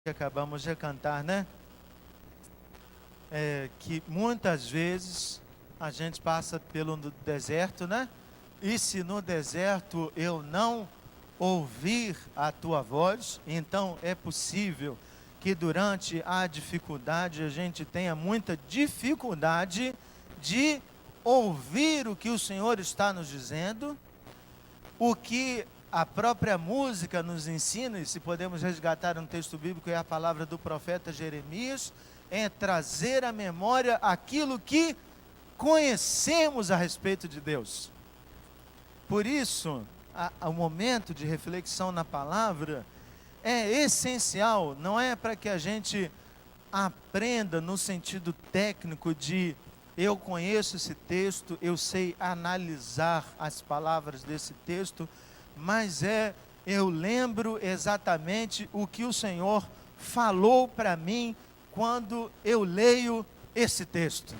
que acabamos de cantar, né? Que muitas vezes a gente passa pelo deserto, né? E se no deserto eu não ouvir a tua voz, então é possível que durante a dificuldade a gente tenha muita dificuldade de ouvir o que o Senhor está nos dizendo, o que a própria música nos ensina, e se podemos resgatar um texto bíblico, é a palavra do profeta Jeremias, é trazer à memória aquilo que conhecemos a respeito de Deus. Por isso, o momento de reflexão na palavra é essencial, não é para que a gente aprenda no sentido técnico de eu conheço esse texto, eu sei analisar as palavras desse texto, mas eu lembro exatamente o que o Senhor falou para mim quando eu leio esse texto.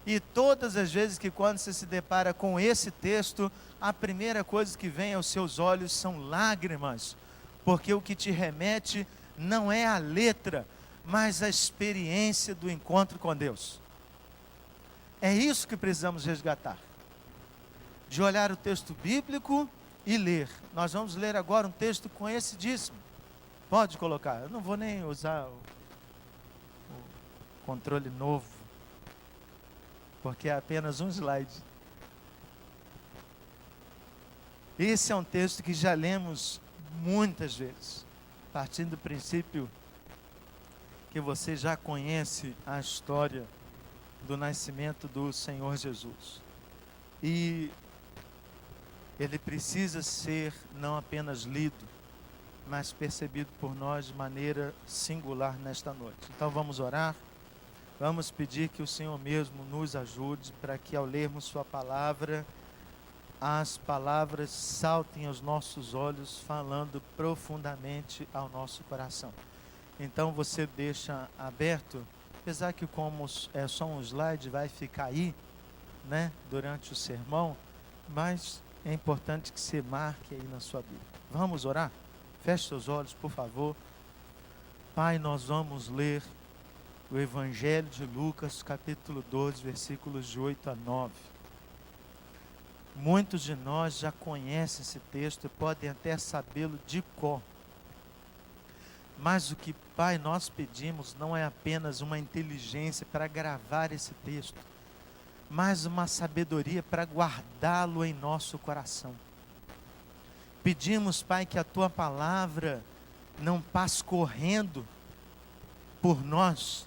E todas as vezes que quando você se depara com esse texto, a primeira coisa que vem aos seus olhos são lágrimas, porque o que te remete não é a letra, mas a experiência do encontro com Deus. É isso que precisamos resgatar. De olhar o texto bíblico e ler. Nós vamos ler agora um texto conhecidíssimo. Pode colocar. Eu não vou nem usar o controle novo, porque é apenas um slide. Esse é um texto que já lemos muitas vezes, partindo do princípio que você já conhece a história do nascimento do Senhor Jesus. E ele precisa ser não apenas lido, mas percebido por nós de maneira singular nesta noite. Então vamos orar, vamos pedir que o Senhor mesmo nos ajude para que ao lermos sua palavra, as palavras saltem aos nossos olhos, falando profundamente ao nosso coração. Então você deixa aberto, apesar que como é só um slide, vai ficar aí, né, durante o sermão, mas é importante que você marque aí na sua Bíblia. Vamos orar? Feche seus olhos, por favor. Pai, nós vamos ler o Evangelho de Lucas, capítulo 12, versículos de 8 a 9. Muitos de nós já conhecem esse texto e podem até sabê-lo de cor. Mas o que, Pai, nós pedimos não é apenas uma inteligência para gravar esse texto, mas uma sabedoria para guardá-lo em nosso coração. Pedimos, Pai, que a Tua palavra não passe correndo por nós,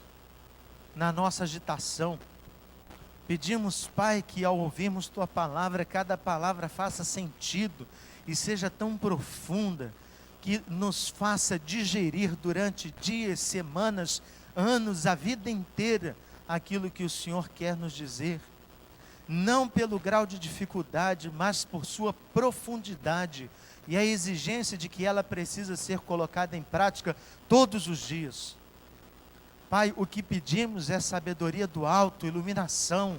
na nossa agitação. Pedimos, Pai, que ao ouvirmos Tua palavra, cada palavra faça sentido e seja tão profunda, que nos faça digerir durante dias, semanas, anos, a vida inteira, aquilo que o Senhor quer nos dizer. Não pelo grau de dificuldade, mas por sua profundidade e a exigência de que ela precisa ser colocada em prática todos os dias. Pai, o que pedimos é sabedoria do alto, iluminação.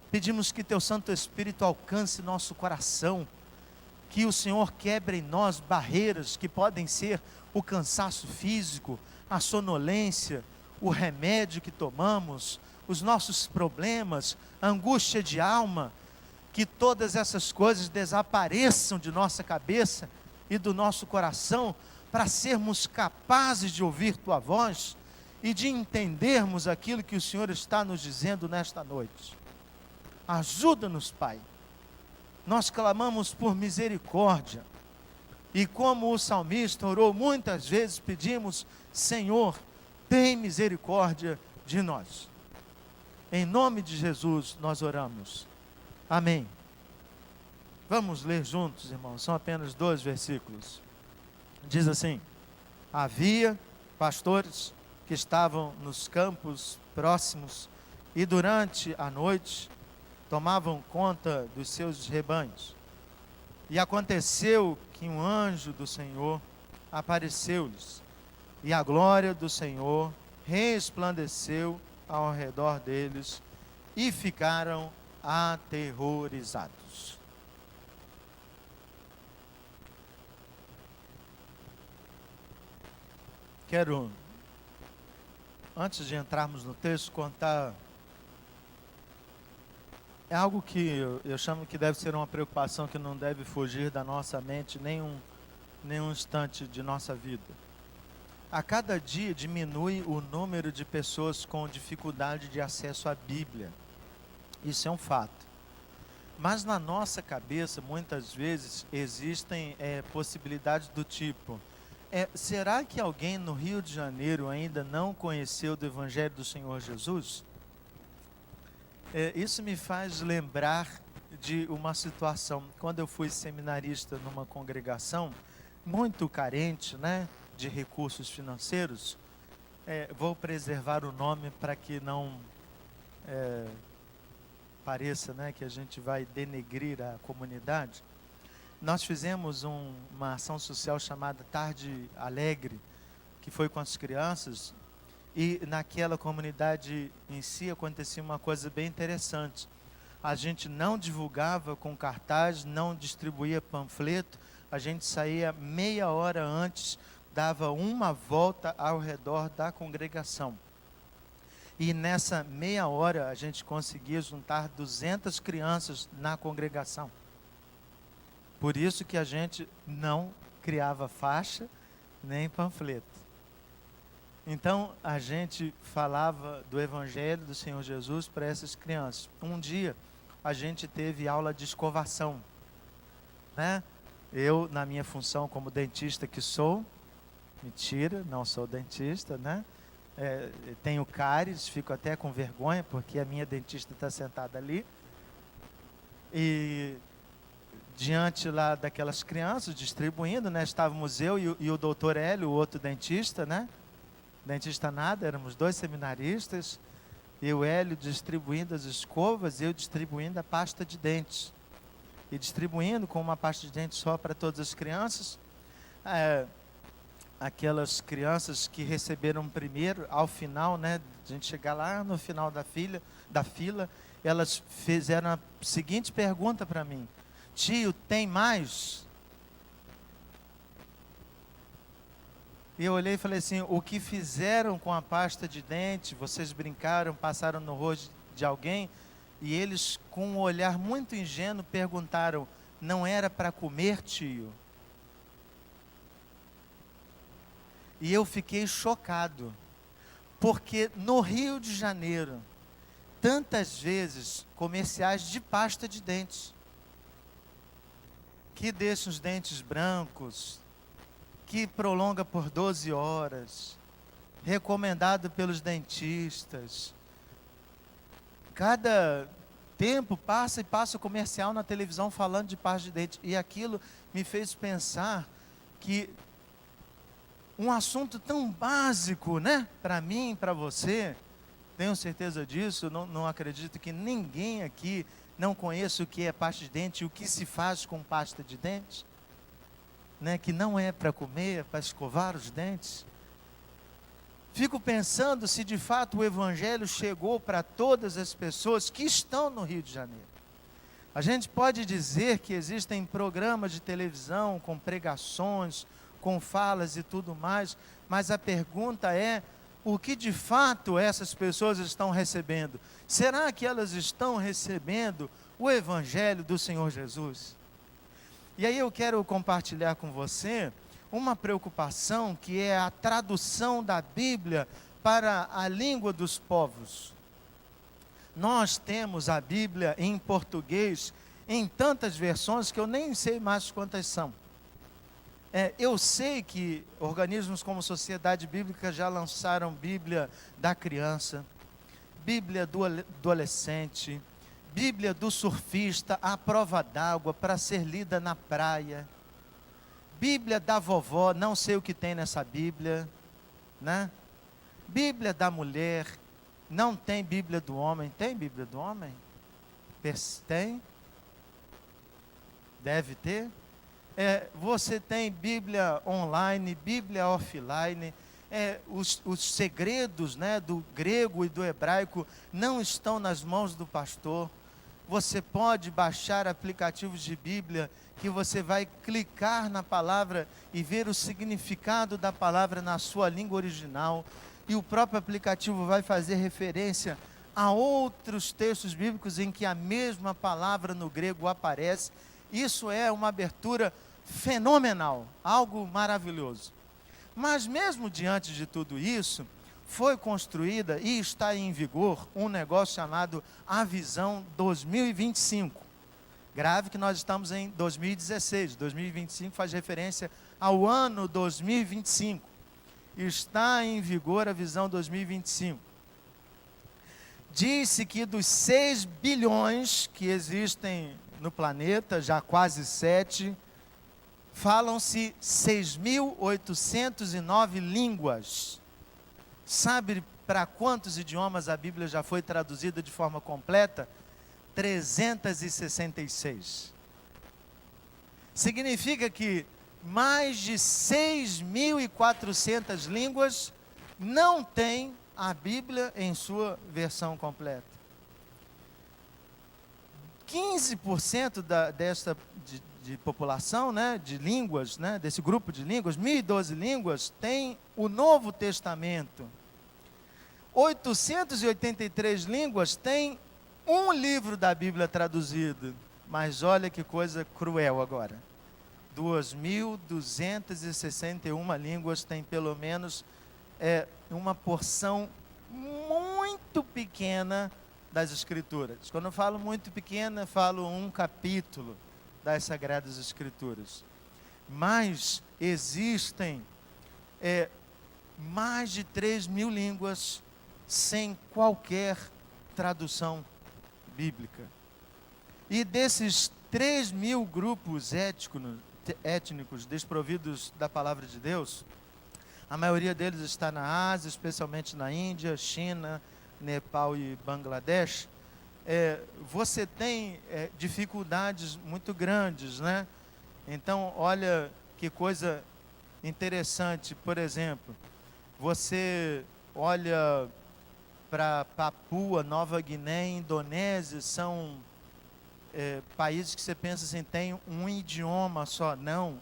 Pedimos que Teu Santo Espírito alcance nosso coração, que o Senhor quebre em nós barreiras que podem ser o cansaço físico, a sonolência, o remédio que tomamos, os nossos problemas, a angústia de alma, que todas essas coisas desapareçam de nossa cabeça e do nosso coração, para sermos capazes de ouvir Tua voz e de entendermos aquilo que o Senhor está nos dizendo nesta noite. Ajuda-nos, Pai. Nós clamamos por misericórdia, e como o salmista orou muitas vezes, pedimos: Senhor, tem misericórdia de nós. Em nome de Jesus nós oramos. Amém. Vamos ler juntos, irmãos, são apenas 2 versículos. Diz assim: havia pastores que estavam nos campos próximos e durante a noite tomavam conta dos seus rebanhos. E aconteceu que um anjo do Senhor apareceu-lhes, e a glória do Senhor resplandeceu ao redor deles, e ficaram aterrorizados. Quero, antes de entrarmos no texto, contar. É algo que eu chamo que deve ser uma preocupação que não deve fugir da nossa mente nenhum instante de nossa vida. A cada dia diminui o número de pessoas com dificuldade de acesso à Bíblia. Isso é um fato. Mas na nossa cabeça, muitas vezes, existem possibilidades do tipo: será que alguém no Rio de Janeiro ainda não conheceu do Evangelho do Senhor Jesus? Isso me faz lembrar de uma situação. Quando eu fui seminarista numa congregação muito carente, né, de recursos financeiros, vou preservar o nome para que não pareça, né, que a gente vai denegrir a comunidade. Nós fizemos uma ação social chamada Tarde Alegre, que foi com as crianças, e naquela comunidade em si acontecia uma coisa bem interessante. A gente não divulgava com cartaz, não distribuía panfleto, a gente saía meia hora antes, dava uma volta ao redor da congregação. E nessa meia hora a gente conseguia juntar 200 crianças na congregação. Por isso que a gente não criava faixa nem panfleto. Então a gente falava do Evangelho do Senhor Jesus para essas crianças. Um dia a gente teve aula de escovação, né? Eu, na minha função como dentista que sou, mentira, não sou dentista, né? Tenho cáries, fico até com vergonha, porque a minha dentista está sentada ali. E diante lá daquelas crianças, distribuindo, né? Estávamos eu e o doutor Hélio, o outro dentista, né? Dentista nada, éramos 2 seminaristas. E o Hélio distribuindo as escovas, eu distribuindo a pasta de dentes. E distribuindo com uma pasta de dentes só para todas as crianças. Aquelas crianças que receberam primeiro, ao final, né, a gente chegar lá no final da fila, elas fizeram a seguinte pergunta para mim: tio, tem mais? E eu olhei e falei assim: o que fizeram com a pasta de dente? Vocês brincaram, passaram no rosto de alguém? E eles, com um olhar muito ingênuo, perguntaram: não era para comer, tio? E eu fiquei chocado, porque no Rio de Janeiro, tantas vezes, comerciais de pasta de dentes, que deixa os dentes brancos, que prolonga por 12 horas, recomendado pelos dentistas. Cada tempo passa o comercial na televisão falando de pasta de dente. E aquilo me fez pensar que um assunto tão básico, né, para mim, para você, tenho certeza disso, não acredito que ninguém aqui não conheça o que é pasta de dente e o que se faz com pasta de dente, né, que não é para comer, é para escovar os dentes. Fico pensando se de fato o Evangelho chegou para todas as pessoas que estão no Rio de Janeiro. A gente pode dizer que existem programas de televisão com pregações, com falas e tudo mais, mas a pergunta é: o que de fato essas pessoas estão recebendo? Será que elas estão recebendo o Evangelho do Senhor Jesus? E aí eu quero compartilhar com você uma preocupação que é a tradução da Bíblia para a língua dos povos. Nós temos a Bíblia em português em tantas versões que eu nem sei mais quantas são. Eu sei que organismos como Sociedade Bíblica já lançaram Bíblia da criança, Bíblia do adolescente, Bíblia do surfista à prova d'água para ser lida na praia, Bíblia da vovó, não sei o que tem nessa Bíblia, né? Bíblia da mulher, não tem Bíblia do homem. Tem Bíblia do homem? Tem? Deve ter. Você tem Bíblia online, Bíblia offline. Os segredos, né, do grego e do hebraico não estão nas mãos do pastor. você pode baixar aplicativos de Bíblia que você vai clicar na palavra e ver o significado da palavra na sua língua original. E o próprio aplicativo vai fazer referência a outros textos bíblicos em que a mesma palavra no grego aparece. Isso é uma abertura fenomenal, algo maravilhoso. Mas mesmo diante de tudo isso, foi construída e está em vigor um negócio chamado A Visão 2025. Grave que nós estamos em 2016, 2025 faz referência ao ano 2025. Está em vigor a Visão 2025. Disse que dos 6 bilhões que existem no planeta, já quase 7, falam-se 6.809 línguas. Sabe para quantos idiomas a Bíblia já foi traduzida de forma completa? 366. Significa que mais de 6.400 línguas não têm a Bíblia em sua versão completa. 15% de população, né, de línguas, né, desse grupo de línguas, 1.012 línguas, tem o Novo Testamento. 883 línguas têm um livro da Bíblia traduzido. Mas olha que coisa cruel agora. 2.261 línguas têm pelo menos uma porção muito pequena das Escrituras. Quando eu falo muito pequena, eu falo um capítulo das Sagradas Escrituras. Mas existem mais de 3.000 línguas sem qualquer tradução bíblica. E desses 3.000 grupos étnicos desprovidos da palavra de Deus, a maioria deles está na Ásia, especialmente na Índia, China, Nepal e Bangladesh. Você tem dificuldades muito grandes, né? Então, olha que coisa interessante. Por exemplo, você olha para Papua, Nova Guiné, Indonésia, são países que você pensa assim, tem um idioma só. Não,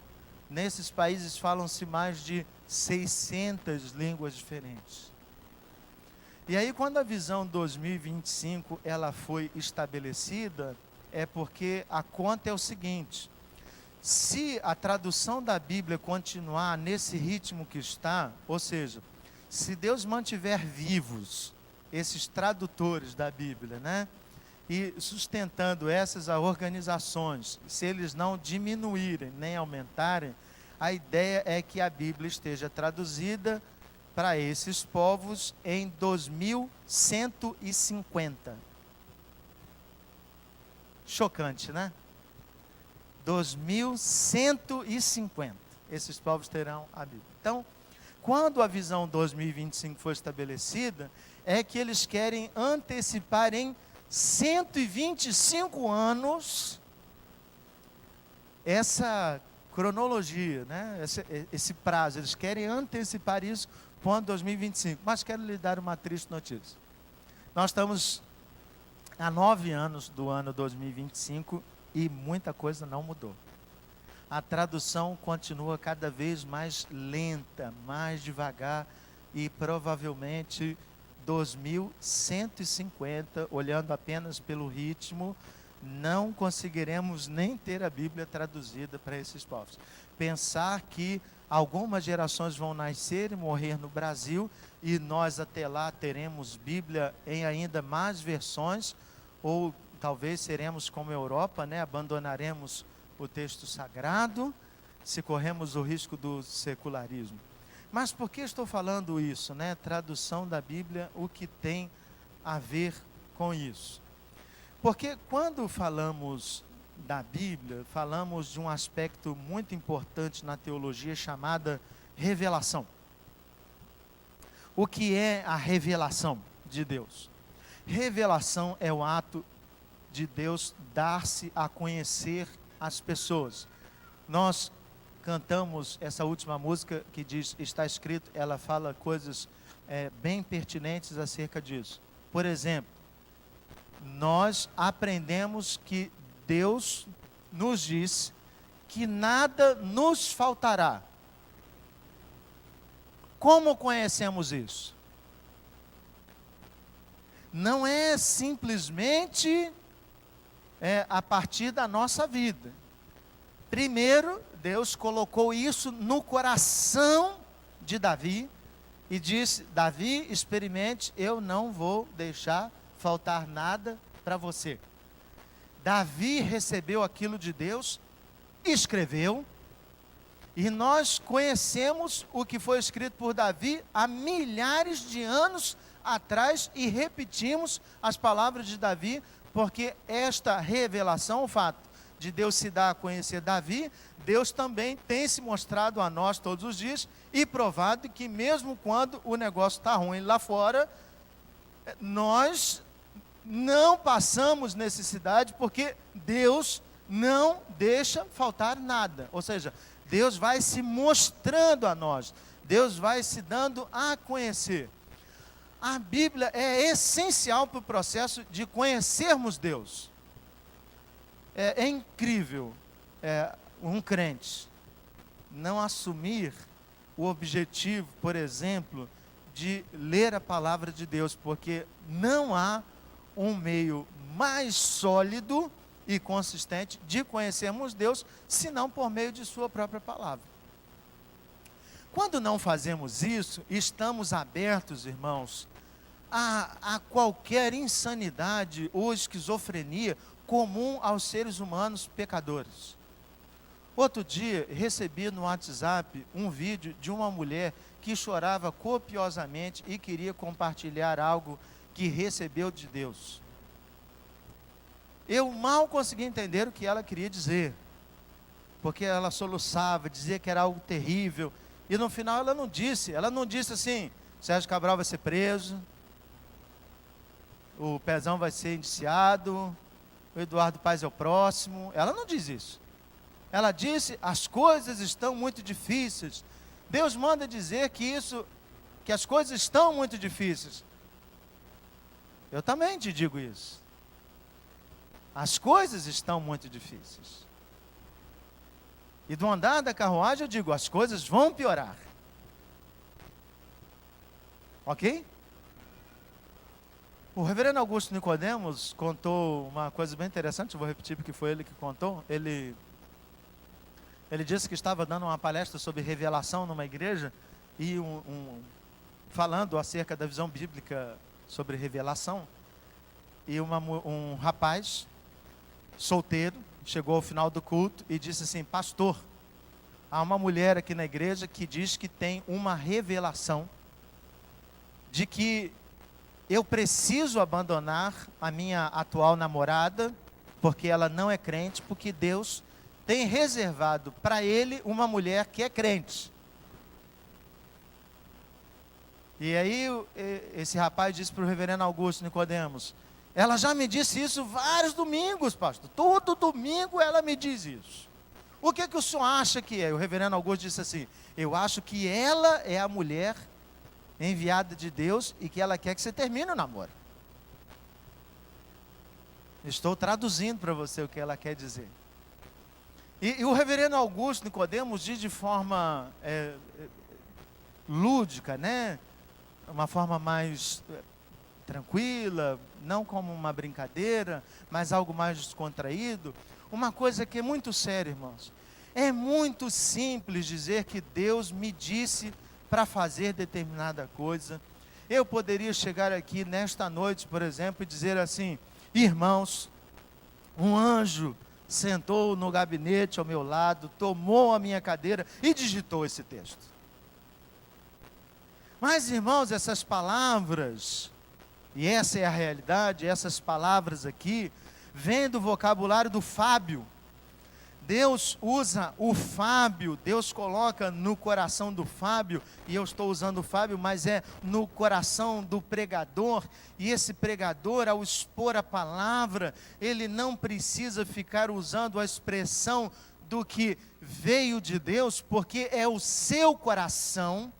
nesses países falam-se mais de 600 línguas diferentes. E aí, quando a Visão 2025 ela foi estabelecida, é porque a conta é o seguinte: se a tradução da Bíblia continuar nesse ritmo que está, ou seja, se Deus mantiver vivos esses tradutores da Bíblia, né, e sustentando essas organizações, se eles não diminuírem nem aumentarem, a ideia é que a Bíblia esteja traduzida para esses povos em 2150. Chocante, né? 2150. Esses povos terão a Bíblia. Então, quando a Visão 2025 for estabelecida, é que eles querem antecipar em 125 anos essa cronologia, né? Esse prazo. Eles querem antecipar isso para o ano 2025. Mas quero lhe dar uma triste notícia. Nós estamos há 9 anos do ano 2025 e muita coisa não mudou. A tradução continua cada vez mais lenta, mais devagar, e provavelmente 2150, olhando apenas pelo ritmo, não conseguiremos nem ter a Bíblia traduzida para esses povos. Pensar que algumas gerações vão nascer e morrer no Brasil e nós até lá teremos Bíblia em ainda mais versões, ou talvez seremos como a Europa, né? Abandonaremos o texto sagrado, se corremos o risco do secularismo. Mas por que estou falando isso, né? Tradução da Bíblia, o que tem a ver com isso? Porque quando falamos da Bíblia, falamos de um aspecto muito importante na teologia chamada revelação. O que é a revelação de Deus? Revelação é o ato de Deus dar-se a conhecer as pessoas. Nós cantamos essa última música que diz, está escrito, ela fala coisas bem pertinentes acerca disso. Por exemplo, nós aprendemos que Deus nos diz que nada nos faltará. Como conhecemos isso? Não é simplesmente a partir da nossa vida. Primeiro, Deus colocou isso no coração de Davi e disse: Davi, experimente, eu não vou deixar faltar nada para você. Davi recebeu aquilo de Deus, escreveu, e nós conhecemos o que foi escrito por Davi há milhares de anos atrás e repetimos as palavras de Davi, porque esta revelação, o fato de Deus se dar a conhecer Davi, Deus também tem se mostrado a nós todos os dias e provado que mesmo quando o negócio está ruim lá fora, nós não passamos necessidade, porque Deus não deixa faltar nada. Ou seja, Deus vai se mostrando a nós, Deus vai se dando a conhecer. A Bíblia é essencial para o processo de conhecermos Deus. É incrível um crente não assumir o objetivo, por exemplo, de ler a palavra de Deus, porque não há um meio mais sólido e consistente de conhecermos Deus, senão por meio de sua própria palavra. Quando não fazemos isso, estamos abertos, irmãos, a qualquer insanidade ou esquizofrenia comum aos seres humanos pecadores. Outro dia, recebi no WhatsApp um vídeo de uma mulher que chorava copiosamente e queria compartilhar algo que recebeu de Deus. Eu mal consegui entender o que ela queria dizer, porque ela soluçava, dizia que era algo terrível, e no final ela não disse assim: Sérgio Cabral vai ser preso, o Pezão vai ser indiciado, o Eduardo Paes é o próximo. Ela não diz isso. Ela disse: as coisas estão muito difíceis. Deus manda dizer que as coisas estão muito difíceis. Eu também te digo isso. As coisas estão muito difíceis. E do andar da carruagem eu digo: as coisas vão piorar. Ok? O reverendo Augusto Nicodemos contou uma coisa bem interessante, eu vou repetir porque foi ele que contou. Ele disse que estava dando uma palestra sobre revelação numa igreja, e falando acerca da visão bíblica sobre revelação, e um rapaz solteiro chegou ao final do culto e disse assim: pastor, há uma mulher aqui na igreja que diz que tem uma revelação de que eu preciso abandonar a minha atual namorada, porque ela não é crente, porque Deus tem reservado para ele uma mulher que é crente. E aí esse rapaz disse para o reverendo Augusto Nicodemos: ela já me disse isso vários domingos, pastor. Todo domingo ela me diz isso. O que o senhor acha que é? O reverendo Augusto disse assim: eu acho que ela é a mulher enviada de Deus e que ela quer que você termine o namoro. Estou traduzindo para você o que ela quer dizer. E o reverendo Augusto Nicodemos diz de forma lúdica, né? Uma forma mais tranquila, não como uma brincadeira, mas algo mais descontraído. Uma coisa que é muito séria, irmãos. É muito simples dizer que Deus me disse para fazer determinada coisa. Eu poderia chegar aqui nesta noite, por exemplo, e dizer assim: irmãos, um anjo sentou no gabinete ao meu lado, tomou a minha cadeira e digitou esse texto. Mas, irmãos, essas palavras, e essa é a realidade, essas palavras aqui, vêm do vocabulário do Fábio. Deus usa o Fábio, Deus coloca no coração do Fábio, e eu estou usando o Fábio, mas é no coração do pregador, e esse pregador, ao expor a palavra, ele não precisa ficar usando a expressão do que veio de Deus, porque é o seu coração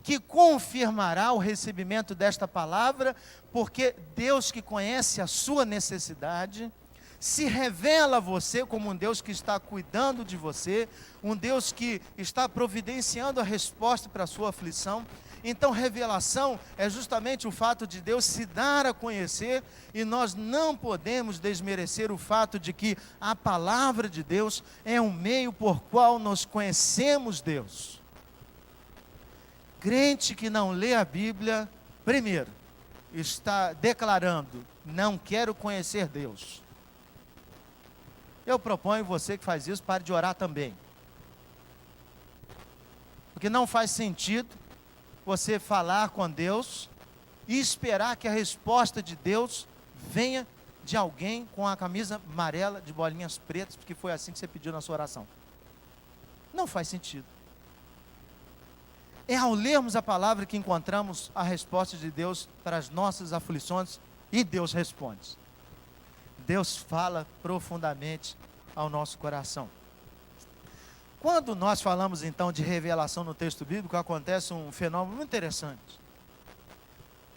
que confirmará o recebimento desta palavra, porque Deus, que conhece a sua necessidade, se revela a você como um Deus que está cuidando de você, um Deus que está providenciando a resposta para a sua aflição. Então, revelação é justamente o fato de Deus se dar a conhecer, e nós não podemos desmerecer o fato de que a palavra de Deus é um meio por qual nós conhecemos Deus. Crente que não lê a Bíblia, primeiro, está declarando: não quero conhecer Deus. Eu proponho você que faz isso, pare de orar também. Porque não faz sentido você falar com Deus e esperar que a resposta de Deus venha de alguém com a camisa amarela de bolinhas pretas, porque foi assim que você pediu na sua oração. Não faz sentido. É ao lermos a palavra que encontramos a resposta de Deus para as nossas aflições, e Deus responde. Deus fala profundamente ao nosso coração. Quando nós falamos então de revelação no texto bíblico, acontece um fenômeno muito interessante.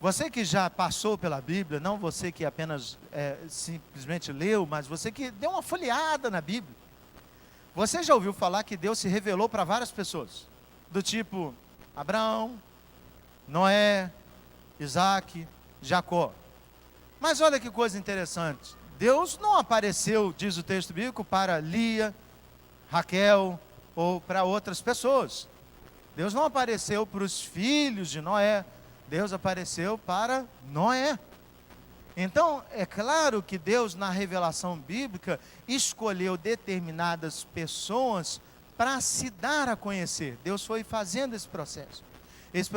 Você que já passou pela Bíblia, não você que apenas simplesmente leu, mas você que deu uma folheada na Bíblia, você já ouviu falar que Deus se revelou para várias pessoas, do tipo Abraão, Noé, Isaac, Jacó. Mas olha que coisa interessante, Deus não apareceu, diz o texto bíblico, para Lia, Raquel ou para outras pessoas. Deus não apareceu para os filhos de Noé, Deus apareceu para Noé. Então, é claro que Deus, na revelação bíblica, escolheu determinadas pessoas para se dar a conhecer. Deus foi fazendo esse processo. Esse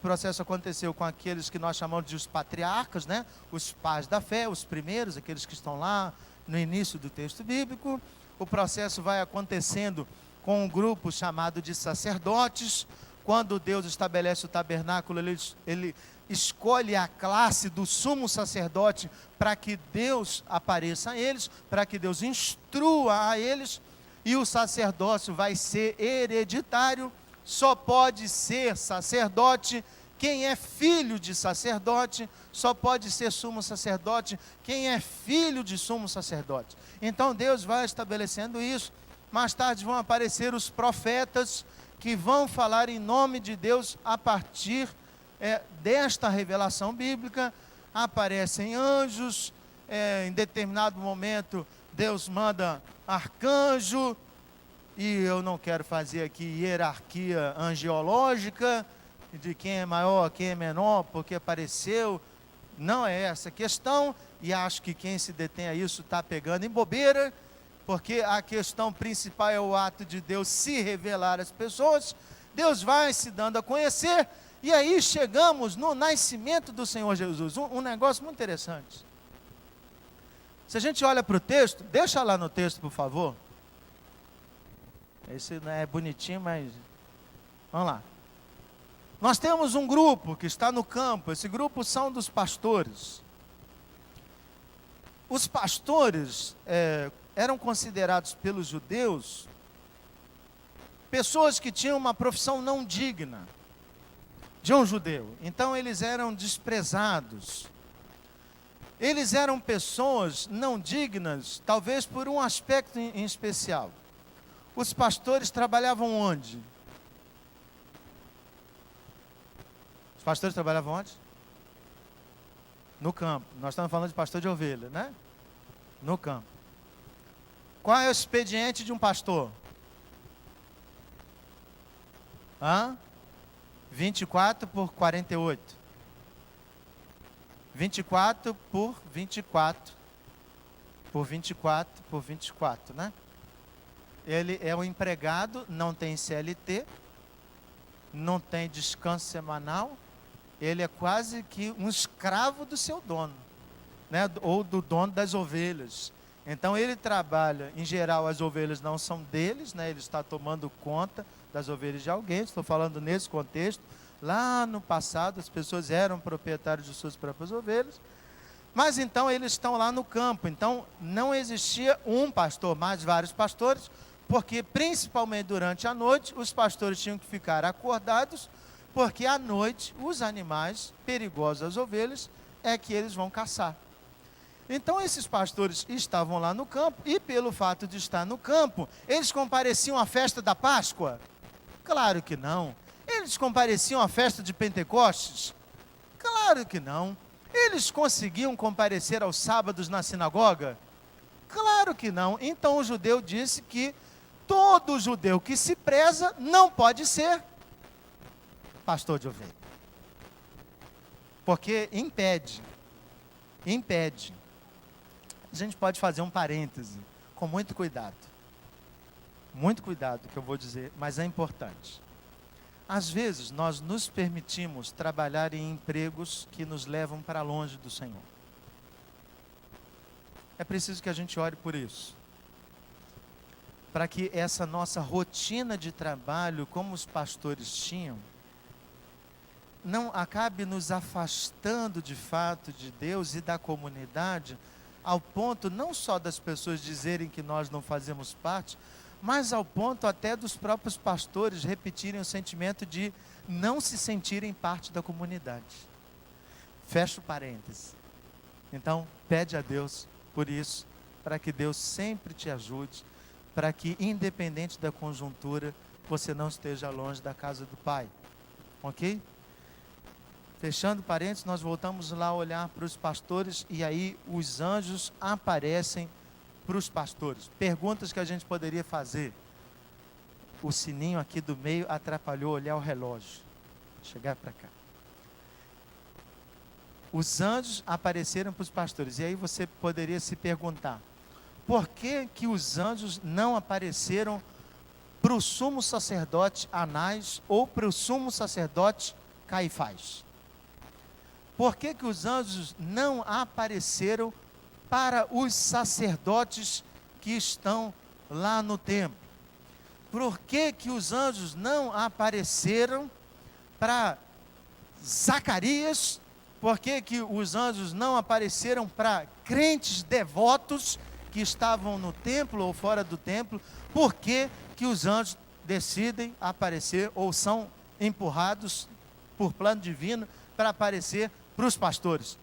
processo aconteceu com aqueles que nós chamamos de os patriarcas, né? Os pais da fé, os primeiros, aqueles que estão lá no início do texto bíblico. O processo vai acontecendo com um grupo chamado de sacerdotes. Quando Deus estabelece o tabernáculo, ele escolhe a classe do sumo sacerdote para que Deus apareça a eles, para que Deus instrua a eles, e o sacerdócio vai ser hereditário. Só pode ser sacerdote quem é filho de sacerdote, só pode ser sumo sacerdote quem é filho de sumo sacerdote. Então Deus vai estabelecendo isso. Mais tarde vão aparecer os profetas, que vão falar em nome de Deus a partir desta revelação bíblica. Aparecem anjos, em determinado momento Deus manda arcanjo, e eu não quero fazer aqui hierarquia angiológica, de quem é maior, quem é menor, porque apareceu. Não é essa a questão, e acho que quem se detém a isso está pegando em bobeira, porque a questão principal é o ato de Deus se revelar às pessoas. Deus vai se dando a conhecer, e aí chegamos no nascimento do Senhor Jesus, um negócio muito interessante. Se a gente olha para o texto, deixa lá no texto, por favor. Esse não é bonitinho, mas vamos lá. Nós temos um grupo que está no campo. Esse grupo são dos pastores. Os pastores eram considerados pelos judeus pessoas que tinham uma profissão não digna de um judeu. Então eles eram desprezados. Eles eram pessoas não dignas, talvez por um aspecto em especial. Os pastores trabalhavam onde? Os pastores trabalhavam onde? No campo. Nós estamos falando de pastor de ovelha, né? No campo. Qual é o expediente de um pastor? 24 por 48. 24 por 24. Por 24 por 24, né? Ele é um empregado, não tem CLT, não tem descanso semanal, ele é quase que um escravo do seu dono, né? Ou do dono das ovelhas. Então ele trabalha, em geral as ovelhas não são deles, né? Ele está tomando conta das ovelhas de alguém. Estou falando nesse contexto. Lá no passado as pessoas eram proprietários de suas próprias ovelhas, mas então eles estão lá no campo. Então não existia um pastor, mas vários pastores, porque principalmente durante a noite os pastores tinham que ficar acordados porque à noite os animais perigosos às ovelhas é que eles vão caçar. Então esses pastores estavam lá no campo, e pelo fato de estar no campo, eles compareciam à festa da Páscoa? Claro que não. Eles compareciam à festa de Pentecostes? Claro que não. Eles conseguiam comparecer aos sábados na sinagoga? Claro que não. Então o judeu disse que todo judeu que se preza não pode ser pastor de ovelha. Porque impede. A gente pode fazer um parêntese, com muito cuidado. Muito cuidado que eu vou dizer, mas é importante. Às vezes nós nos permitimos trabalhar em empregos que nos levam para longe do Senhor. É preciso que a gente ore por isso. Para que essa nossa rotina de trabalho, como os pastores tinham, não acabe nos afastando de fato de Deus e da comunidade, ao ponto não só das pessoas dizerem que nós não fazemos parte, mas ao ponto até dos próprios pastores repetirem o sentimento de não se sentirem parte da comunidade. Fecha o parêntese. Então, pede a Deus por isso, para que Deus sempre te ajude, para que, independente da conjuntura, você não esteja longe da casa do Pai. Ok? Fechando parênteses, nós voltamos lá a olhar para os pastores, e aí os anjos aparecem para os pastores. Perguntas que a gente poderia fazer. O sininho aqui do meio atrapalhou olhar o relógio. Chegar para cá. Os anjos apareceram para os pastores, e aí você poderia se perguntar, por que que os anjos não apareceram para o sumo sacerdote Anás ou para o sumo sacerdote Caifás? Por que que os anjos não apareceram para os sacerdotes que estão lá no templo? Por que que os anjos não apareceram para Zacarias? Por que que os anjos não apareceram para crentes devotos que estavam no templo ou fora do templo? Por que que os anjos decidem aparecer ou são empurrados por plano divino para aparecer para os pastores?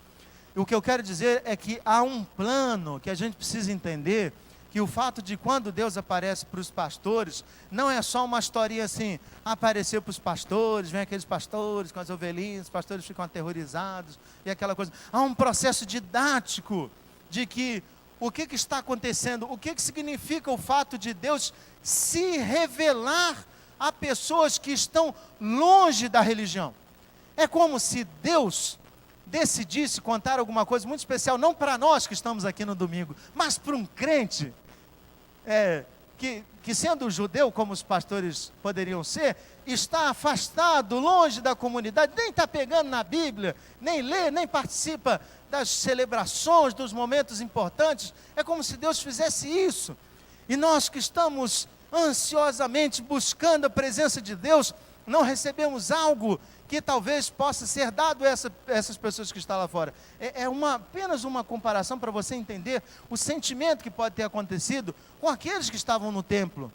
O que eu quero dizer é que há um plano que a gente precisa entender, que o fato de quando Deus aparece para os pastores, não é só uma historinha assim, apareceu para os pastores, vem aqueles pastores com as ovelhinhas, os pastores ficam aterrorizados, e aquela coisa. Há um processo didático de que o que está acontecendo, o que significa o fato de Deus se revelar a pessoas que estão longe da religião. É como se Deus decidisse contar alguma coisa muito especial, não para nós que estamos aqui no domingo, mas para um crente, que sendo judeu, como os pastores poderiam ser, está afastado, longe da comunidade, nem está pegando na Bíblia, nem lê, nem participa das celebrações, dos momentos importantes. É como se Deus fizesse isso, e nós que estamos ansiosamente buscando a presença de Deus, não recebemos algo que talvez possa ser dado a essas pessoas que estão lá fora. Apenas uma comparação para você entender o sentimento que pode ter acontecido com aqueles que estavam no templo.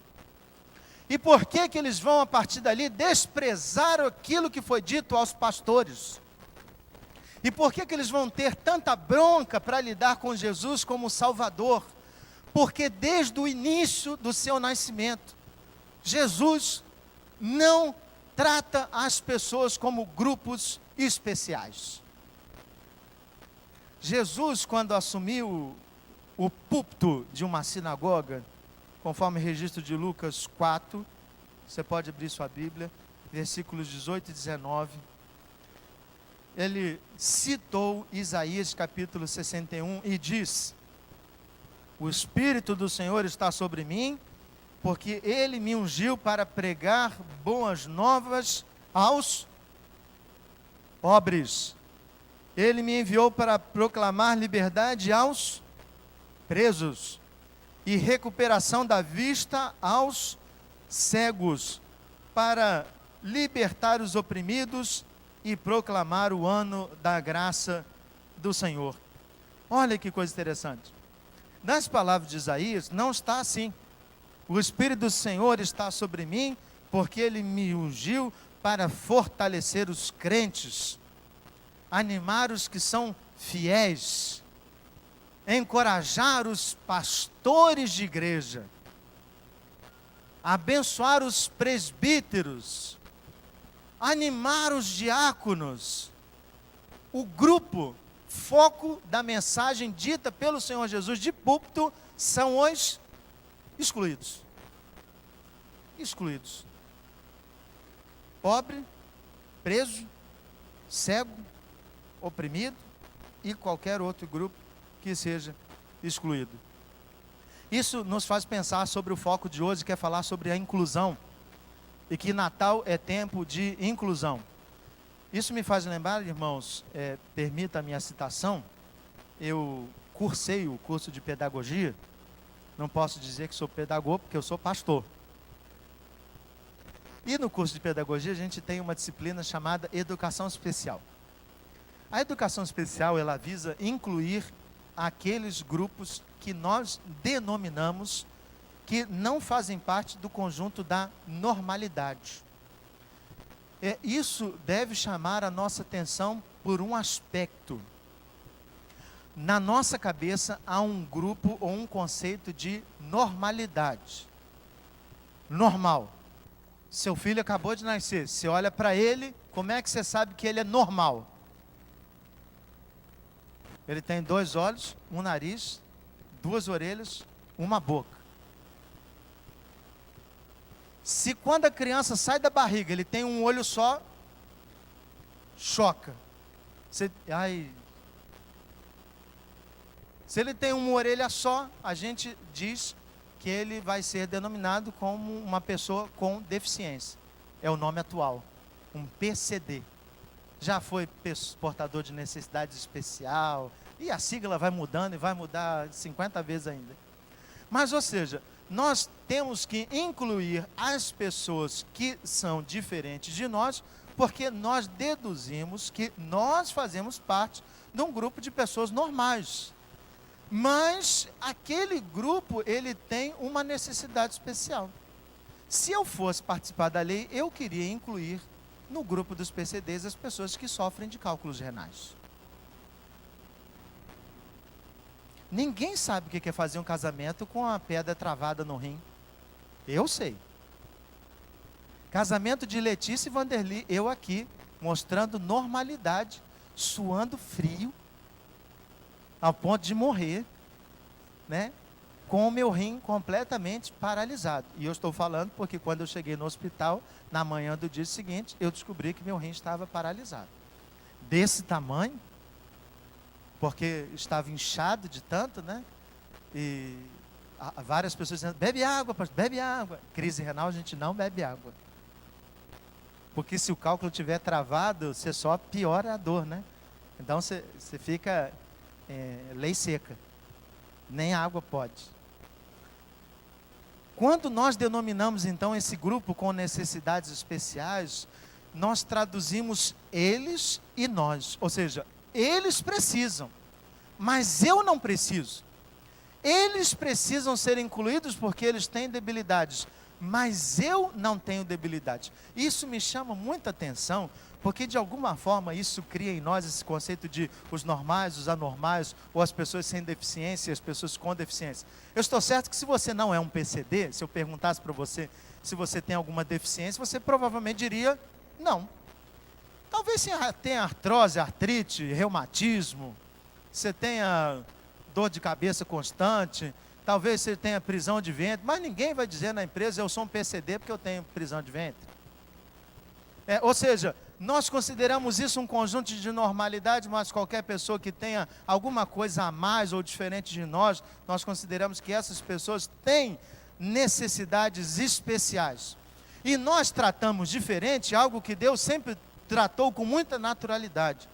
E por que que eles vão, a partir dali, desprezar aquilo que foi dito aos pastores? E por que que eles vão ter tanta bronca para lidar com Jesus como Salvador? Porque desde o início do seu nascimento, Jesus não trata as pessoas como grupos especiais. Jesus, quando assumiu o púlpito de uma sinagoga, conforme o registro de Lucas 4, você pode abrir sua Bíblia, versículos 18 e 19, ele citou Isaías capítulo 61 e diz: o Espírito do Senhor está sobre mim, porque Ele me ungiu para pregar boas novas aos pobres. Ele me enviou para proclamar liberdade aos presos e recuperação da vista aos cegos, para libertar os oprimidos e proclamar o ano da graça do Senhor. Olha que coisa interessante. Nas palavras de Isaías, não está assim. O Espírito do Senhor está sobre mim, porque Ele me ungiu para fortalecer os crentes, animar os que são fiéis, encorajar os pastores de igreja, abençoar os presbíteros, animar os diáconos. O grupo, foco da mensagem dita pelo Senhor Jesus de púlpito, são os excluídos. Excluídos. Pobre, preso, cego, oprimido e qualquer outro grupo que seja excluído. Isso nos faz pensar sobre o foco de hoje, que é falar sobre a inclusão, e que Natal é tempo de inclusão. Isso me faz lembrar, irmãos, permita a minha citação, eu cursei o curso de pedagogia, não posso dizer que sou pedagogo, porque eu sou pastor. E no curso de pedagogia a gente tem uma disciplina chamada educação especial. A educação especial, ela visa incluir aqueles grupos que nós denominamos que não fazem parte do conjunto da normalidade. Isso deve chamar a nossa atenção por um aspecto. Na nossa cabeça há um grupo ou um conceito de normalidade. Normal. Seu filho acabou de nascer, você olha para ele, como é que você sabe que ele é normal? Ele tem 2 olhos, um nariz, 2 orelhas, uma boca. Se quando a criança sai da barriga, ele tem um olho só, choca. Se ele tem uma orelha só, a gente diz que ele vai ser denominado como uma pessoa com deficiência. É o nome atual, um PCD. Já foi portador de necessidade especial, e a sigla vai mudando e vai mudar 50 vezes ainda. Mas, ou seja, nós temos que incluir as pessoas que são diferentes de nós, porque nós deduzimos que nós fazemos parte de um grupo de pessoas normais. Mas aquele grupo, ele tem uma necessidade especial. Se eu fosse participar da lei, eu queria incluir no grupo dos PCDs as pessoas que sofrem de cálculos renais. Ninguém sabe o que é fazer um casamento com a pedra travada no rim. Eu sei. Casamento de Letícia e Vanderly, eu aqui, mostrando normalidade, suando frio, ao ponto de morrer, né? Com o meu rim completamente paralisado. E eu estou falando porque quando eu cheguei no hospital, na manhã do dia seguinte, eu descobri que meu rim estava paralisado. Desse tamanho, porque estava inchado de tanto, né? E várias pessoas dizendo, bebe água, pastor, bebe água. Crise renal, a gente não bebe água. Porque se o cálculo estiver travado, você só piora a dor, né? Então você fica lei seca. Nem a água pode. Quando nós denominamos então esse grupo com necessidades especiais, nós traduzimos eles e nós. Ou seja, eles precisam, mas eu não preciso. Eles precisam ser incluídos porque eles têm debilidades, mas eu não tenho debilidade. Isso me chama muita atenção, porque de alguma forma isso cria em nós esse conceito de os normais, os anormais, ou as pessoas sem deficiência e as pessoas com deficiência. Eu estou certo que se você não é um PCD, se eu perguntasse para você se você tem alguma deficiência, você provavelmente diria não. Talvez você tenha artrose, artrite, reumatismo, você tenha dor de cabeça constante, talvez você tenha prisão de ventre, mas ninguém vai dizer na empresa, eu sou um PCD porque eu tenho prisão de ventre. Ou seja, nós consideramos isso um conjunto de normalidade, mas qualquer pessoa que tenha alguma coisa a mais ou diferente de nós, nós consideramos que essas pessoas têm necessidades especiais. E nós tratamos diferente algo que Deus sempre tratou com muita naturalidade.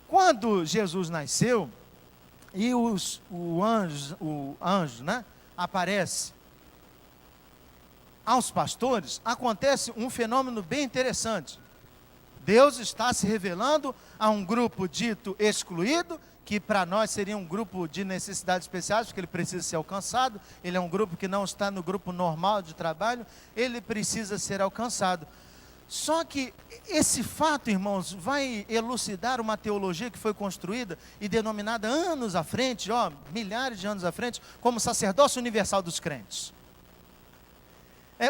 Quando Jesus nasceu, e o anjo, né, aparece aos pastores, acontece um fenômeno bem interessante. Deus está se revelando a um grupo dito excluído, que para nós seria um grupo de necessidades especiais, porque ele precisa ser alcançado. Ele é um grupo que não está no grupo normal de trabalho, ele precisa ser alcançado. Só que esse fato, irmãos, vai elucidar uma teologia que foi construída e denominada anos à frente, milhares de anos à frente, como sacerdócio universal dos crentes.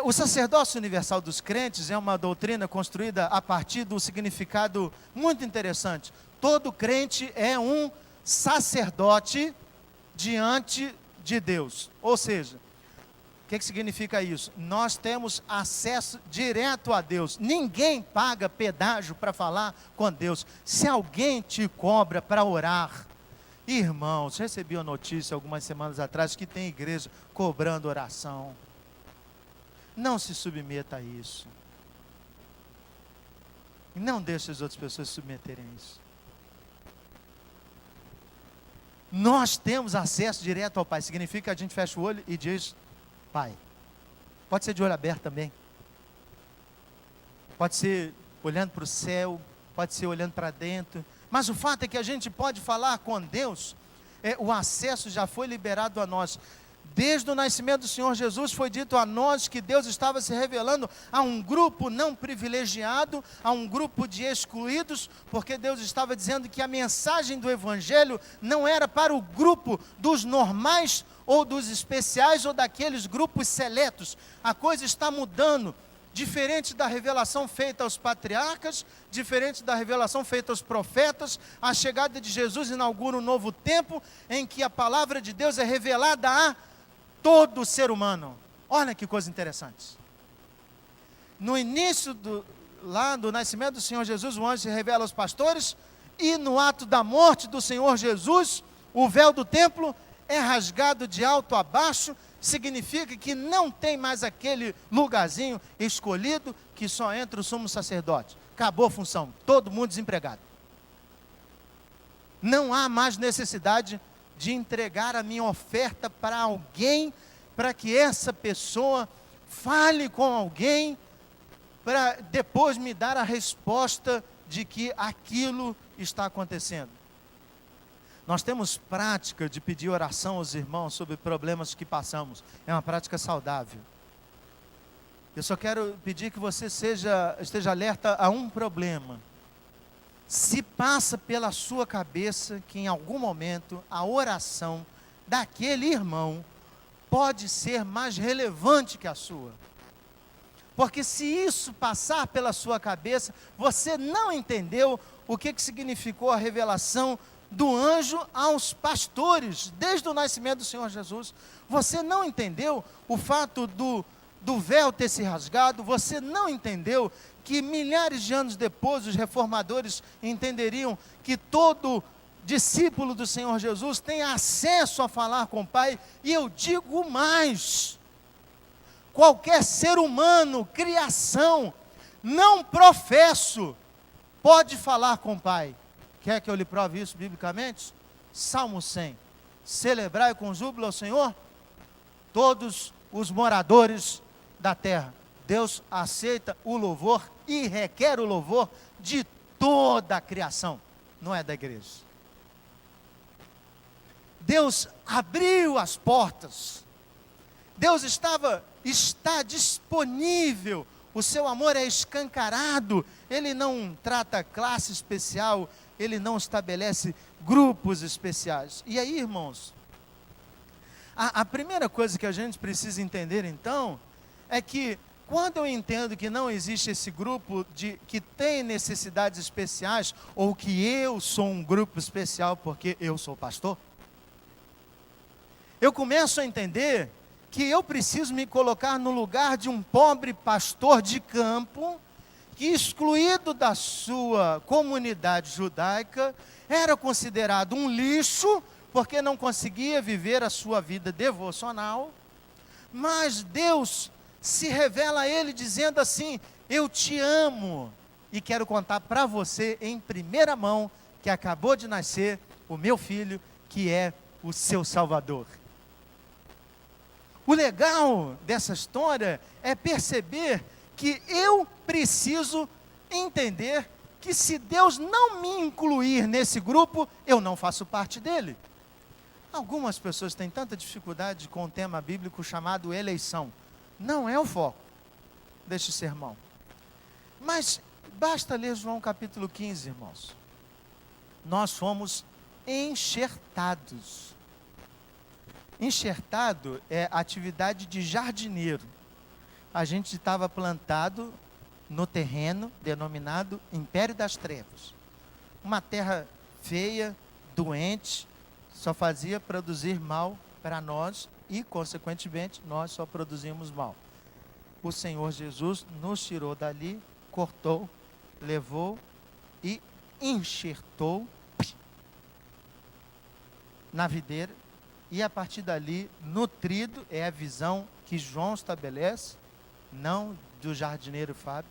O sacerdócio universal dos crentes é uma doutrina construída a partir do significado muito interessante. Todo crente é um sacerdote diante de Deus. Ou seja, o que significa isso? Nós temos acesso direto a Deus. Ninguém paga pedágio para falar com Deus. Se alguém te cobra para orar, irmãos, recebi uma notícia algumas semanas atrás que tem igreja cobrando oração. Não se submeta a isso. Não deixe as outras pessoas se submeterem a isso. Nós temos acesso direto ao Pai. Significa que a gente fecha o olho e diz: Pai. Pode ser de olho aberto também. Pode ser olhando para o céu, pode ser olhando para dentro. Mas o fato é que a gente pode falar com Deus. O acesso já foi liberado a nós. Desde o nascimento do Senhor Jesus foi dito a nós que Deus estava se revelando a um grupo não privilegiado, a um grupo de excluídos, porque Deus estava dizendo que a mensagem do Evangelho não era para o grupo dos normais ou dos especiais ou daqueles grupos seletos. A coisa está mudando. Diferente da revelação feita aos patriarcas, diferente da revelação feita aos profetas, a chegada de Jesus inaugura um novo tempo em que a palavra de Deus é revelada a todo ser humano. Olha que coisa interessante. No início do nascimento do Senhor Jesus, o anjo se revela aos pastores, e no ato da morte do Senhor Jesus, o véu do templo é rasgado de alto a baixo. Significa que não tem mais aquele lugarzinho escolhido que só entra o sumo sacerdote. Acabou a função, todo mundo desempregado. Não há mais necessidade de entregar a minha oferta para alguém, para que essa pessoa fale com alguém, para depois me dar a resposta de que aquilo está acontecendo. Nós temos prática de pedir oração aos irmãos sobre problemas que passamos. É uma prática saudável. Eu só quero pedir que você esteja alerta a um problema. Se passa pela sua cabeça que em algum momento a oração daquele irmão pode ser mais relevante que a sua. Porque se isso passar pela sua cabeça, você não entendeu o que significou a revelação do anjo aos pastores, desde o nascimento do Senhor Jesus. Você não entendeu o fato do véu ter se rasgado, você não entendeu que milhares de anos depois os reformadores entenderiam que todo discípulo do Senhor Jesus tem acesso a falar com o Pai. E eu digo mais, qualquer ser humano, criação, não professo, pode falar com o Pai. Quer que eu lhe prove isso biblicamente? Salmo 100. Celebrai com júbilo ao Senhor todos os moradores da terra. Deus aceita o louvor e requer o louvor de toda a criação, não é da igreja. Deus abriu as portas. Deus está disponível. O seu amor é escancarado. Ele não trata classe especial. Ele não estabelece grupos especiais. E aí, irmãos, a primeira coisa que a gente precisa entender, então, é que quando eu entendo que não existe esse grupo que tem necessidades especiais, ou que eu sou um grupo especial porque eu sou pastor, eu começo a entender que eu preciso me colocar no lugar de um pobre pastor de campo, que excluído da sua comunidade judaica, era considerado um lixo, porque não conseguia viver a sua vida devocional. Mas Deus se revela a ele dizendo assim: eu te amo, e quero contar para você em primeira mão, que acabou de nascer o meu filho, que é o seu Salvador. O legal dessa história é perceber que eu preciso entender que se Deus não me incluir nesse grupo, eu não faço parte dele. Algumas pessoas têm tanta dificuldade com o tema bíblico chamado eleição. Não é o foco deste sermão. Mas basta ler João capítulo 15, irmãos. Nós fomos enxertados. Enxertado é atividade de jardineiro. A gente estava plantado no terreno denominado Império das Trevas. Uma terra feia, doente, só fazia produzir mal para nós e, consequentemente, nós só produzimos mal. O Senhor Jesus nos tirou dali, cortou, levou e enxertou na videira, e a partir dali, nutrido, é a visão que João estabelece, não do jardineiro Fábio,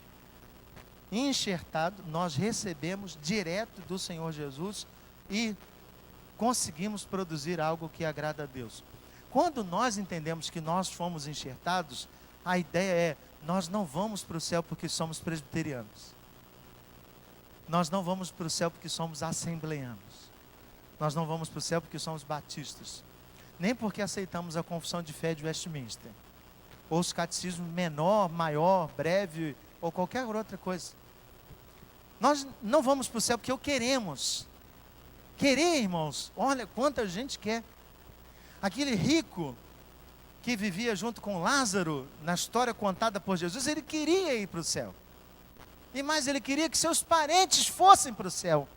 enxertado, nós recebemos direto do Senhor Jesus e conseguimos produzir algo que agrada a Deus. Quando nós entendemos que nós fomos enxertados, a ideia é, nós não vamos para o céu porque somos presbiterianos. Nós não vamos para o céu porque somos assembleanos. Nós não vamos para o céu porque somos batistas. Nem porque aceitamos a confissão de fé de Westminster. Ou os catecismos menor, maior, breve, ou qualquer outra coisa. Nós não vamos para o céu porque queremos. Querer, irmãos, olha quanta gente quer. Aquele rico que vivia junto com Lázaro, na história contada por Jesus, ele queria ir para o céu. E mais, ele queria que seus parentes fossem para o céu.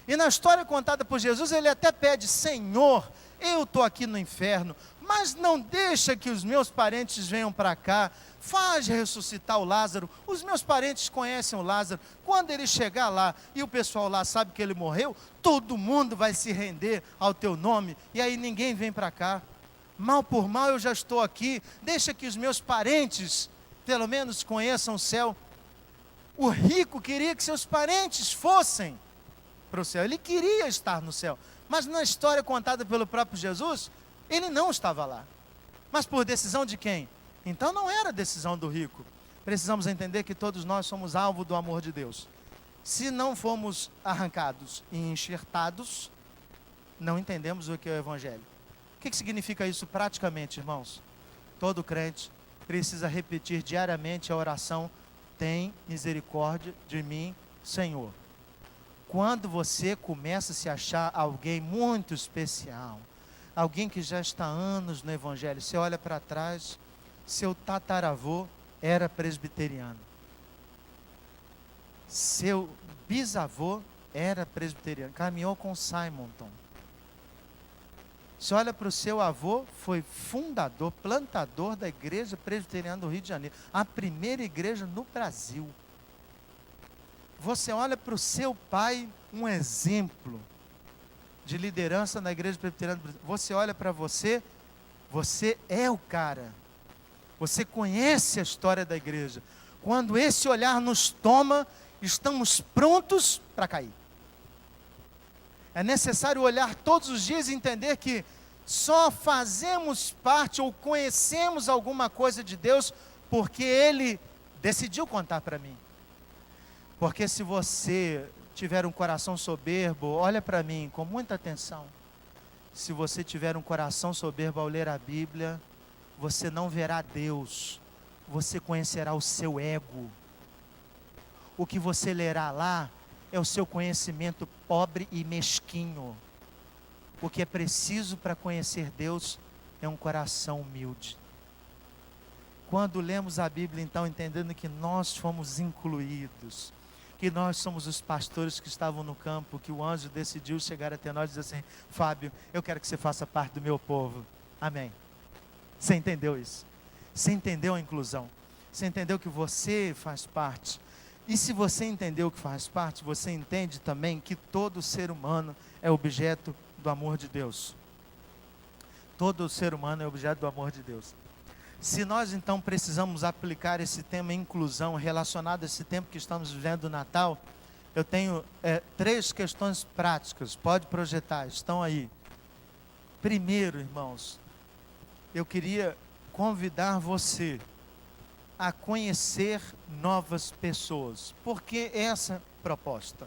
E na história contada por Jesus, ele até pede, Senhor, eu estou aqui no inferno, mas não deixa que os meus parentes venham para cá, faz ressuscitar o Lázaro, os meus parentes conhecem o Lázaro, quando ele chegar lá, e o pessoal lá sabe que ele morreu, todo mundo vai se render ao teu nome, e aí ninguém vem para cá, mal por mal eu já estou aqui, deixa que os meus parentes, pelo menos conheçam o céu. O rico queria que seus parentes fossem para o céu, ele queria estar no céu, mas na história contada pelo próprio Jesus, ele não estava lá. Mas por decisão de quem? Então não era decisão do rico. Precisamos entender que todos nós somos alvo do amor de Deus. Se não fomos arrancados e enxertados, não entendemos o que é o Evangelho. O que significa isso praticamente, irmãos? Todo crente precisa repetir diariamente a oração, tem misericórdia de mim, Senhor. Quando você começa a se achar alguém muito especial, alguém que já está há anos no Evangelho, você olha para trás, seu tataravô era presbiteriano. Seu bisavô era presbiteriano, caminhou com Simonton. Você olha para o seu avô, foi fundador, plantador da igreja presbiteriana do Rio de Janeiro, a primeira igreja no Brasil. Você olha para o seu pai, um exemplo de liderança na igreja presbiteriana. Você olha para você, você é o cara. Você conhece a história da igreja. Quando esse olhar nos toma, estamos prontos para cair. É necessário olhar todos os dias e entender que só fazemos parte ou conhecemos alguma coisa de Deus porque Ele decidiu contar para mim. Porque se você tiver um coração soberbo, olha para mim com muita atenção. Se você tiver um coração soberbo ao ler a Bíblia, você não verá Deus, você conhecerá o seu ego. O que você lerá lá é o seu conhecimento pobre e mesquinho. O que é preciso para conhecer Deus é um coração humilde. Quando lemos a Bíblia, então, entendendo que nós fomos incluídos, que nós somos os pastores que estavam no campo, que o anjo decidiu chegar até nós e dizer assim, Fábio, eu quero que você faça parte do meu povo. Amém. Você entendeu isso? Você entendeu a inclusão? Você entendeu que você faz parte? E se você entendeu que faz parte, você entende também que todo ser humano é objeto do amor de Deus. Todo ser humano é objeto do amor de Deus. Se nós então precisamos aplicar esse tema inclusão relacionado a esse tempo que estamos vivendo do Natal, eu tenho 3 questões práticas, pode projetar, estão aí. Primeiro, irmãos, eu queria convidar você a conhecer novas pessoas. Por que essa proposta?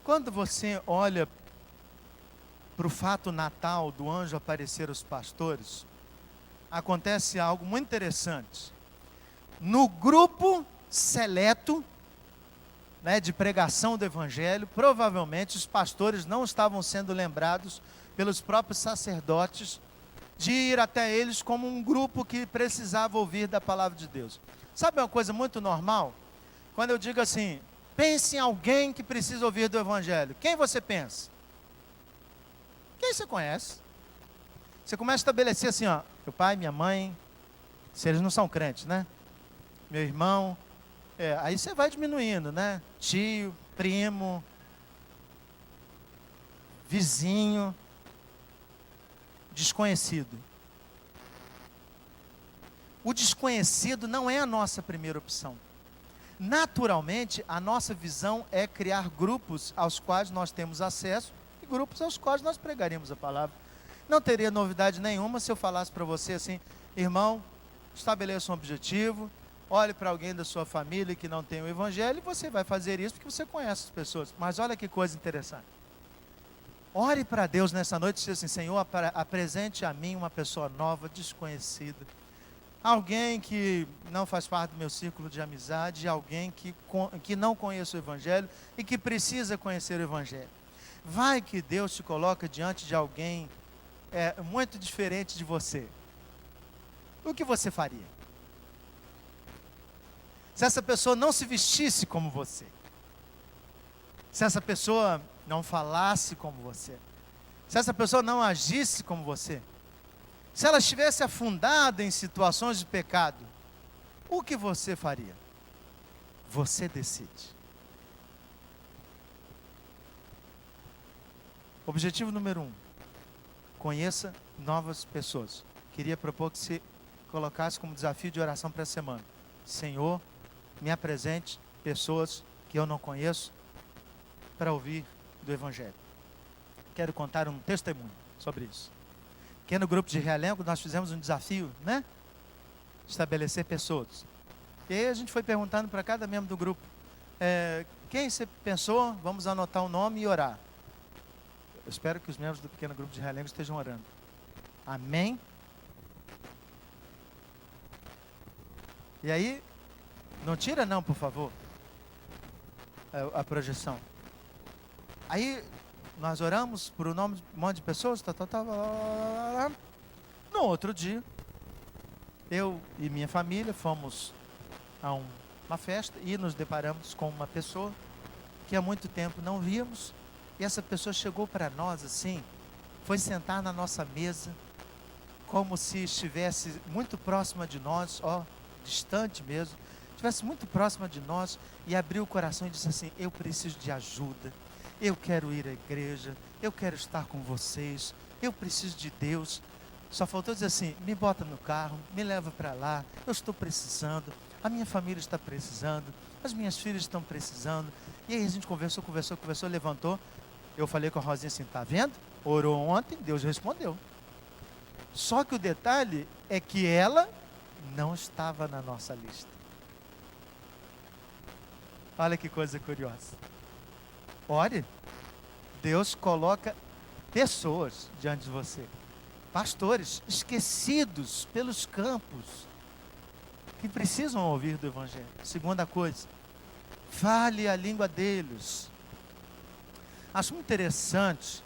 Quando você olha para o fato natal do anjo aparecer aos pastores, acontece algo muito interessante. No grupo seleto né, de pregação do evangelho, provavelmente os pastores não estavam sendo lembrados pelos próprios sacerdotes de ir até eles como um grupo que precisava ouvir da palavra de Deus. Sabe uma coisa muito normal? Quando eu digo assim, pense em alguém que precisa ouvir do evangelho. Quem você pensa? Quem você conhece? Você começa a estabelecer assim, ó, meu pai, minha mãe, se eles não são crentes, né? Meu irmão, aí você vai diminuindo, né? Tio, primo, vizinho, desconhecido. O desconhecido não é a nossa primeira opção. Naturalmente, a nossa visão é criar grupos aos quais nós temos acesso e grupos aos quais nós pregaríamos a palavra. Não teria novidade nenhuma se eu falasse para você assim, irmão, estabeleça um objetivo, olhe para alguém da sua família que não tem o evangelho e você vai fazer isso porque você conhece as pessoas. Mas olha que coisa interessante. Ore para Deus nessa noite e diz assim, Senhor, apresente a mim uma pessoa nova, desconhecida. Alguém que não faz parte do meu círculo de amizade, alguém que não conhece o evangelho e que precisa conhecer o evangelho. Vai que Deus te coloca diante de alguém muito diferente de você. O que você faria? Se essa pessoa não se vestisse como você, se essa pessoa não falasse como você, se essa pessoa não agisse como você, se ela estivesse afundada em situações de pecado, o que você faria? Você decide. Objetivo número 1, conheça novas pessoas. Queria propor que você colocasse como desafio de oração para essa semana. Senhor, me apresente pessoas que eu não conheço para ouvir do evangelho. Quero contar um testemunho sobre isso. Aqui no grupo de Realengo nós fizemos um desafio, né? Estabelecer pessoas. E aí a gente foi perguntando para cada membro do grupo, quem você pensou? Vamos anotar o nome e orar. Eu espero que os membros do pequeno grupo de Realengo estejam orando. Amém? E aí, não tira não, por favor, a projeção. Aí, nós oramos por um monte de pessoas, No outro dia, eu e minha família fomos a uma festa e nos deparamos com uma pessoa que há muito tempo não víamos, e essa pessoa chegou para nós assim, foi sentar na nossa mesa, como se estivesse muito próxima de nós, distante mesmo, estivesse muito próxima de nós, e abriu o coração e disse assim, eu preciso de ajuda, eu quero ir à igreja, eu quero estar com vocês, eu preciso de Deus. Só faltou dizer assim, me bota no carro, me leva para lá, eu estou precisando, a minha família está precisando, as minhas filhas estão precisando. E aí a gente conversou, levantou. Eu falei com a Rosinha assim, tá vendo? Orou ontem, Deus respondeu. Só que o detalhe é que ela não estava na nossa lista. Olha que coisa curiosa. Ore, Deus coloca pessoas diante de você. Pastores esquecidos pelos campos, que precisam ouvir do evangelho. Segunda coisa, fale a língua deles. Acho muito interessante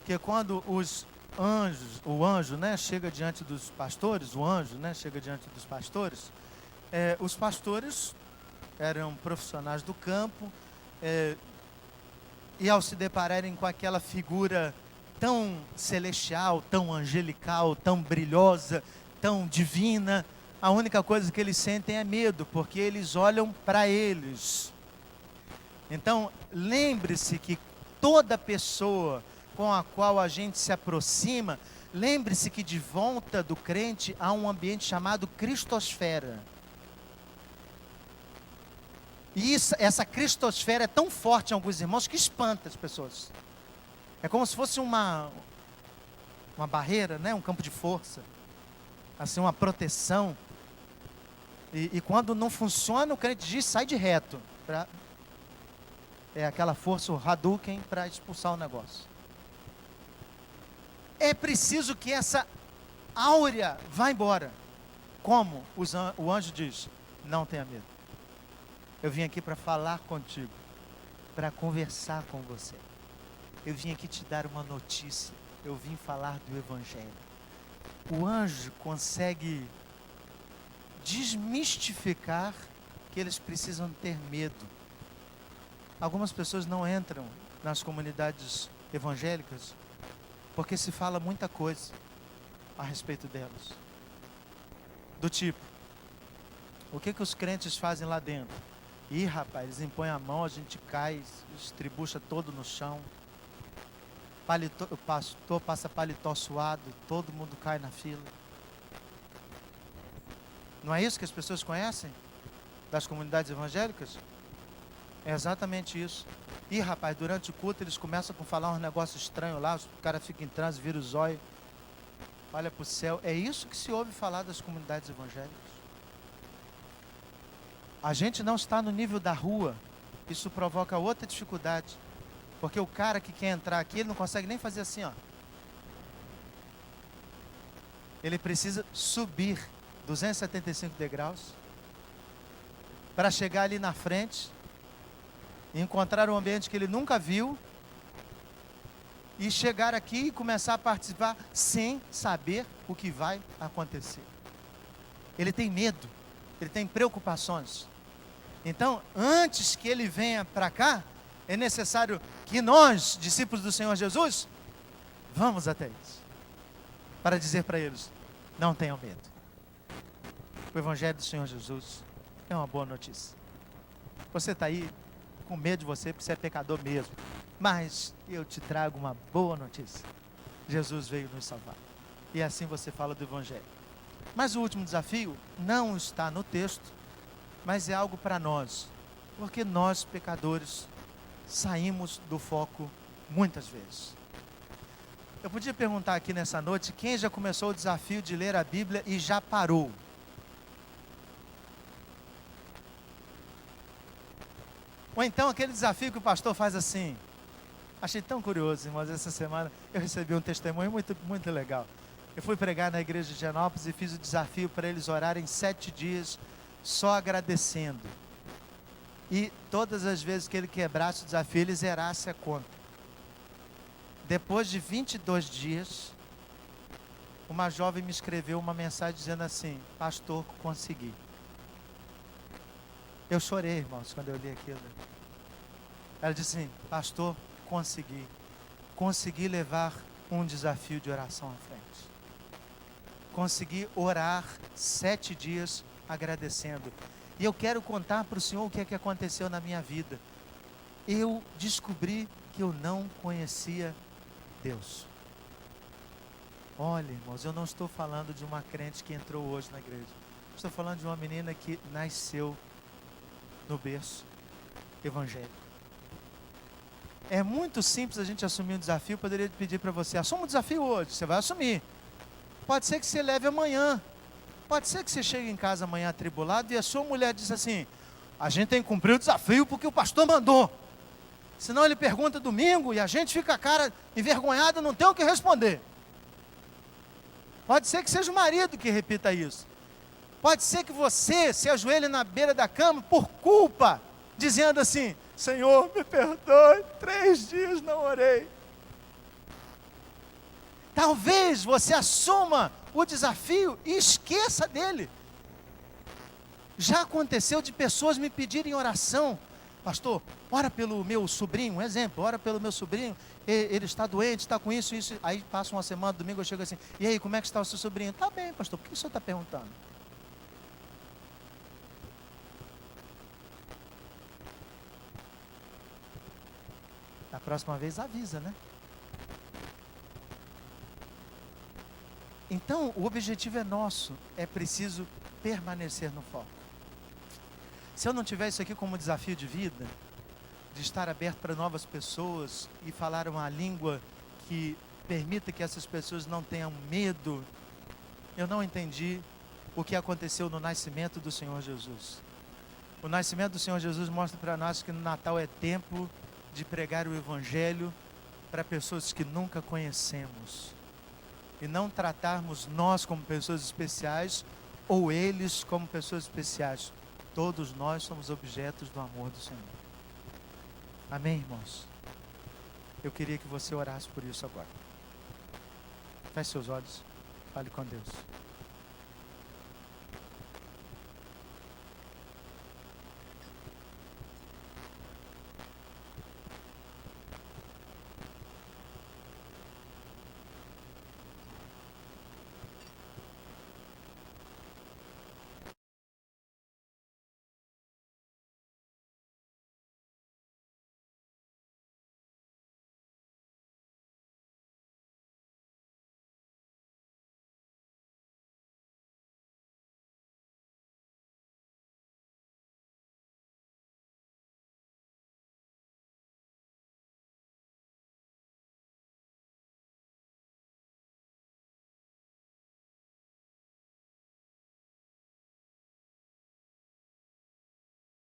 que quando o anjo, né, chega diante dos pastores, os pastores eram profissionais do campo, e ao se depararem com aquela figura tão celestial, tão angelical, tão brilhosa, tão divina, a única coisa que eles sentem é medo, porque eles olham para eles. Então, lembre-se que toda pessoa com a qual a gente se aproxima, lembre-se que de volta do crente há um ambiente chamado cristosfera. E essa cristosfera é tão forte em alguns irmãos que espanta as pessoas. É como se fosse uma barreira, né? Um campo de força, assim, uma proteção. E quando não funciona, o crente diz, sai de reto. É aquela força, o Hadouken, para expulsar o negócio. É preciso que essa áurea vá embora. Como? O anjo diz, não tenha medo. Eu vim aqui para falar contigo. para conversar com você. Eu vim aqui te dar uma notícia. Eu vim falar do Evangelho. O anjo consegue desmistificar que eles precisam ter medo. Algumas pessoas não entram nas comunidades evangélicas porque se fala muita coisa a respeito delas. Do tipo, o que os crentes fazem lá dentro? Ih, rapaz, eles impõem a mão, a gente cai, estribucha todo no chão. O pastor passa paletó suado, todo mundo cai na fila. Não é isso que as pessoas conhecem das comunidades evangélicas? É exatamente isso. Ih, rapaz, durante o culto eles começam a falar uns negócios estranhos lá, o cara fica em transe, vira o zóio, olha para o céu. É isso que se ouve falar das comunidades evangélicas. A gente não está no nível da rua. Isso provoca outra dificuldade. Porque o cara que quer entrar aqui, ele não consegue nem fazer assim, ó. Ele precisa subir 275 degraus para chegar ali na frente e encontrar um ambiente que ele nunca viu e chegar aqui e começar a participar sem saber o que vai acontecer. Ele tem medo, ele tem preocupações. Então, antes que ele venha para cá, é necessário que nós, discípulos do Senhor Jesus, vamos até eles, para dizer para eles, não tenham medo. O Evangelho do Senhor Jesus é uma boa notícia. Você está aí com medo de você, porque você é pecador mesmo. Mas eu te trago uma boa notícia. Jesus veio nos salvar. E assim você fala do Evangelho. Mas o último desafio não está no texto, mas é algo para nós. Porque nós, pecadores, saímos do foco muitas vezes. Eu podia perguntar aqui nessa noite, quem já começou o desafio de ler a Bíblia e já parou? Ou então aquele desafio que o pastor faz assim. Achei tão curioso, irmãos, essa semana eu recebi um testemunho muito, muito legal. Eu fui pregar na igreja de Genópolis e fiz o desafio para eles orarem 7 dias só agradecendo. E todas as vezes que ele quebrasse o desafio, ele zerasse a conta. Depois de 22 dias, uma jovem me escreveu uma mensagem dizendo assim, pastor, consegui. Eu chorei, irmãos, quando eu li aquilo. Ela disse assim, pastor, consegui. Consegui levar um desafio de oração à frente. Consegui orar 7 dias agradecendo. E eu quero contar para o Senhor o que é que aconteceu na minha vida. Eu descobri que eu não conhecia Deus. Olha, irmãos, eu não estou falando de uma crente que entrou hoje na igreja. Estou falando de uma menina que nasceu no berço evangélico. É muito simples a gente assumir um desafio. Eu poderia pedir para você, assuma um desafio hoje, você vai assumir. Pode ser que você leve amanhã. Pode ser que você chegue em casa amanhã atribulado e a sua mulher diz assim, a gente tem que cumprir o desafio porque o pastor mandou. Senão ele pergunta domingo e a gente fica a cara envergonhada, não tem o que responder. Pode ser que seja o marido que repita isso. Pode ser que você se ajoelhe na beira da cama por culpa, dizendo assim, Senhor, me perdoe, 3 dias não orei. Talvez você assuma o desafio e esqueça dele. Já aconteceu de pessoas me pedirem oração. Pastor, ora pelo meu sobrinho, um exemplo, ora pelo meu sobrinho, ele está doente, está com isso. Aí passa uma semana, domingo eu chego assim, e aí, como é que está o seu sobrinho? Está bem, pastor, por que o senhor está perguntando? Da próxima vez avisa, né? Então, o objetivo é nosso, é preciso permanecer no foco. Se eu não tiver isso aqui como desafio de vida, de estar aberto para novas pessoas e falar uma língua que permita que essas pessoas não tenham medo, eu não entendi o que aconteceu no nascimento do Senhor Jesus. O nascimento do Senhor Jesus mostra para nós que no Natal é tempo de pregar o Evangelho para pessoas que nunca conhecemos. E não tratarmos nós como pessoas especiais ou eles como pessoas especiais. Todos nós somos objetos do amor do Senhor. Amém, irmãos? Eu queria que você orasse por isso agora. Feche seus olhos. Fale com Deus.